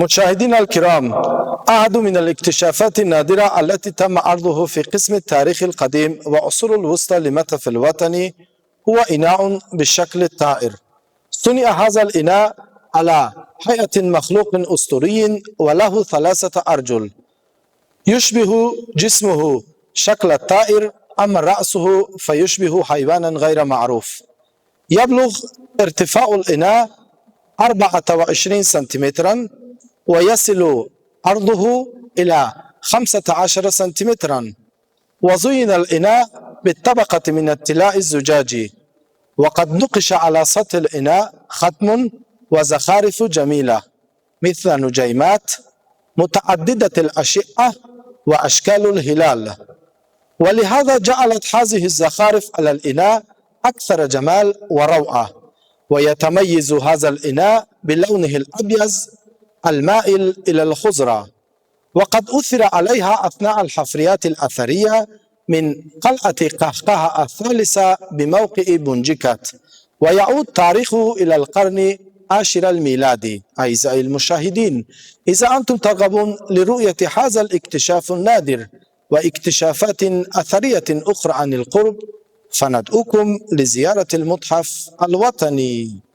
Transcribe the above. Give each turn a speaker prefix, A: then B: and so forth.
A: مشاهدينا الكرام، أحد من الاكتشافات النادرة التي تم عرضه في قسم التاريخ القديم وعصور الوسطى للمتحف الوطني هو إناء بالشكل الطائر. صنع هذا الإناء على هيئة مخلوق أسطوري وله 3 أرجل، يشبه جسمه شكل الطائر، أما رأسه فيشبه حيوانا غير معروف. يبلغ ارتفاع الإناء 24 سنتيمترا ويصل عرضه إلى 15 سنتيمترا، وزين الإناء بالطبقة من الطلاء الزجاجي، وقد نقش على سطح الإناء ختم وزخارف جميلة مثل نجيمات متعددة الأشعة وأشكال الهلال، ولهذا جعلت هذه الزخارف على الإناء أكثر جمال وروعة. ويتميز هذا الإناء بلونه الأبيض المائل إلى الخضرة، وقد أثر عليها أثناء الحفريات الأثرية من قلعة قهقه الثالثة بموقع بنجكت، ويعود تاريخه إلى القرن 10 الميلادي. أعزائي المشاهدين، إذا أنتم ترغبون لرؤية هذا الاكتشاف النادر واكتشافات أثرية أخرى عن القرب، فندعوكم لزيارة المتحف الوطني.